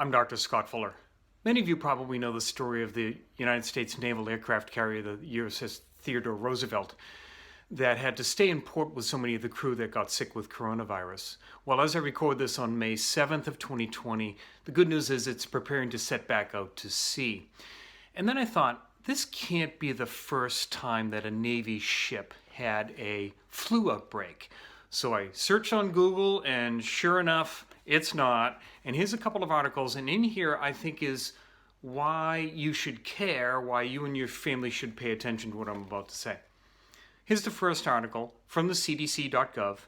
I'm Dr. Scott Fuller. Many of you probably know the story of the United States naval aircraft carrier, the USS Theodore Roosevelt, that had to stay in port with so many of the crew that got sick with coronavirus. Well, as I record this on May 7th of 2020, the good news is it's preparing to set back out to sea. And then I thought, this can't be the first time that a Navy ship had a flu outbreak. So I searched on Google, and sure enough, it's not. And here's a couple of articles, and in here I think is why you should care, why you and your family should pay attention to what I'm about to say. Here's the first article from the CDC.gov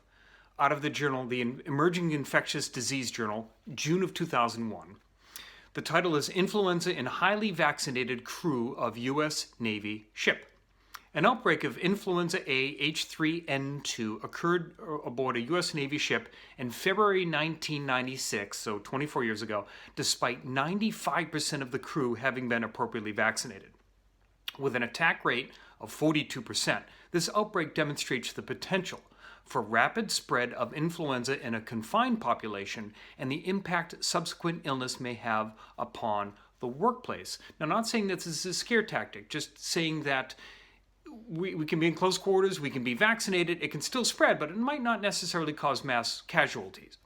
out of the journal, the Emerging Infectious Disease Journal, June of 2001. The title is Influenza in Highly Vaccinated Crew of U.S. Navy Ship. An outbreak of influenza A H3N2 occurred aboard a U.S. Navy ship in February 1996, so 24 years ago, despite 95% of the crew having been appropriately vaccinated. With an attack rate of 42%, this outbreak demonstrates the potential for rapid spread of influenza in a confined population and the impact subsequent illness may have upon the workplace. Now, not saying that this is a scare tactic, just saying that we can be in close quarters, we can be vaccinated, it can still spread, but it might not necessarily cause mass casualties.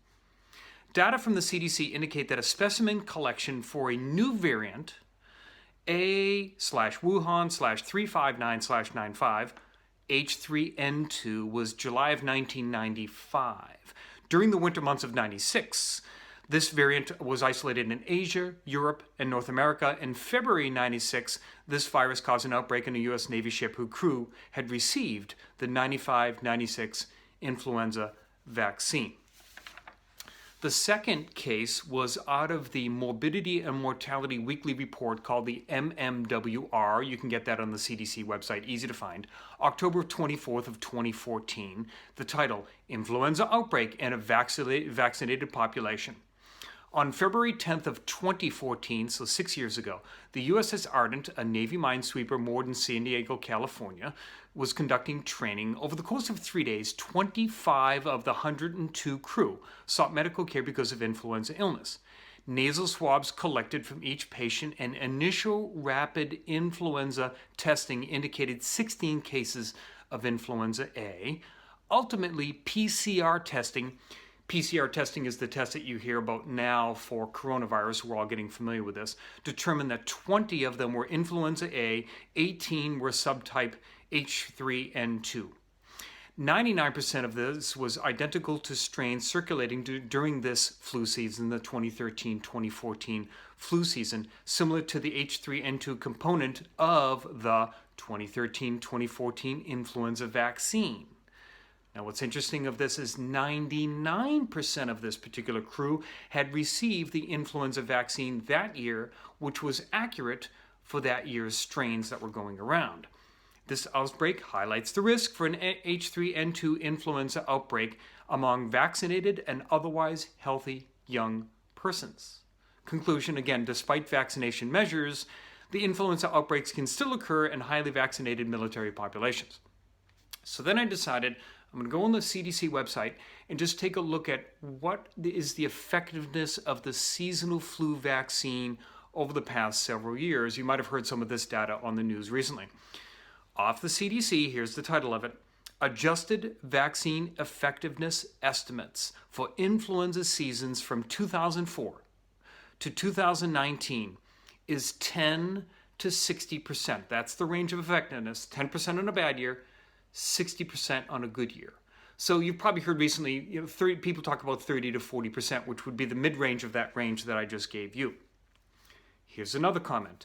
Data from the CDC indicate that a specimen collection for a new variant, A/Wuhan/359/95, H3N2, was July of 1995. During the winter months of 96, this variant was isolated in Asia, Europe, and North America. In February 96, this virus caused an outbreak in a U.S. Navy ship whose crew had received the 95-96 influenza vaccine. The second case was out of the Morbidity and Mortality Weekly Report called the MMWR. You can get that on the CDC website, easy to find. October 24th of 2014. The title, Influenza Outbreak in a Vaccinated Population. On February 10th of 2014, so 6 years ago, the USS Ardent, a Navy minesweeper moored in San Diego, California, was conducting training. Over the course of 3 days, 25 of the 102 crew sought medical care because of influenza illness. Nasal swabs collected from each patient and initial rapid influenza testing indicated 16 cases of influenza A. Ultimately, PCR testing is the test that you hear about now for coronavirus. We're all getting familiar with this. Determined that 20 of them were influenza A, 18 were subtype H3N2. 99% of this was identical to strains circulating during this flu season, the 2013-2014 flu season, similar to the H3N2 component of the 2013-2014 influenza vaccine. Now, what's interesting of this is 99% of this particular crew had received the influenza vaccine that year, which was accurate for that year's strains that were going around. This outbreak highlights the risk for an H3N2 influenza outbreak among vaccinated and otherwise healthy young persons. Conclusion, again, despite vaccination measures, the influenza outbreaks can still occur in highly vaccinated military populations. So then I decided I'm going to go on the CDC website and just take a look at what is the effectiveness of the seasonal flu vaccine over the past several years. You might have heard some of this data on the news recently. Off the CDC, here's the title of it, Adjusted Vaccine Effectiveness Estimates for Influenza Seasons from 2004 to 2019 is 10 to 60%. That's the range of effectiveness, 10% on a bad year, 60% on a good year. So you've probably heard recently, people talk about 30 to 40%, which would be the mid-range of that range that I just gave you. Here's another comment.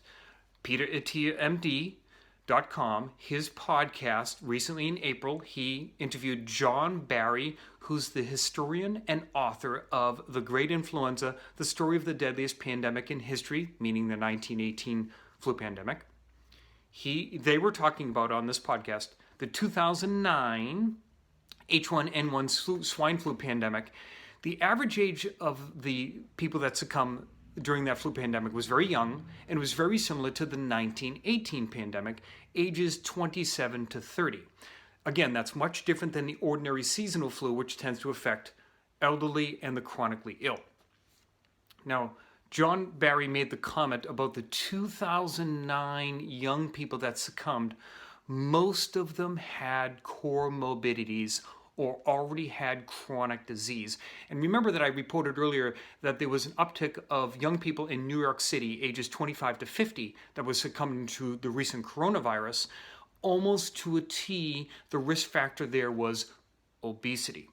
Peter Attia, MD.com, his podcast recently in April, he interviewed John Barry, who's the historian and author of The Great Influenza, the story of the deadliest pandemic in history, meaning the 1918 flu pandemic. They were talking about on this podcast the 2009 H1N1 swine flu pandemic. The average age of the people that succumbed during that flu pandemic was very young, and it was very similar to the 1918 pandemic, ages 27 to 30. Again, that's much different than the ordinary seasonal flu, which tends to affect elderly and the chronically ill. Now, John Barry made the comment about the 2009 young people that succumbed. Most of them had comorbidities or already had chronic disease. And remember that I reported earlier that there was an uptick of young people in New York City, ages 25 to 50, that was succumbing to the recent coronavirus. Almost to a T, the risk factor there was obesity.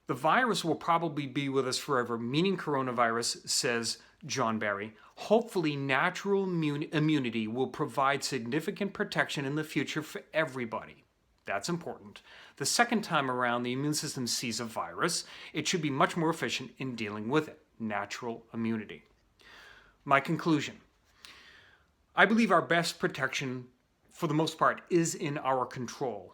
The virus will probably be with us forever, meaning coronavirus, says John Barry. Hopefully, natural immunity will provide significant protection in the future for everybody. That's important. The second time around the immune system sees a virus, it should be much more efficient in dealing with it. Natural immunity. My conclusion. I believe our best protection, for the most part, is in our control.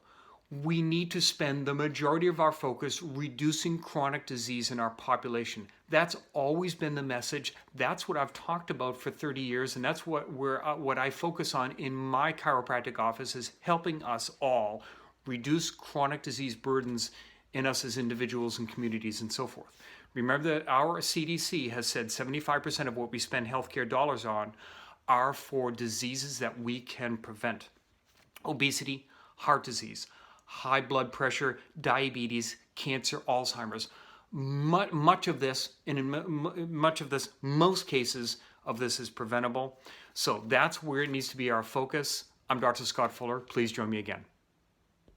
We need to spend the majority of our focus reducing chronic disease in our population. That's always been the message. That's what I've talked about for 30 years, and that's what I focus on in my chiropractic office, is helping us all reduce chronic disease burdens in us as individuals and communities and so forth. Remember that our CDC has said 75% of what we spend healthcare dollars on are for diseases that we can prevent. Obesity, heart disease, high blood pressure, diabetes, cancer, Alzheimer's. Much of this, and in most cases of this is preventable. So that's where it needs to be our focus. I'm Dr. Scott Fuller. Please join me again.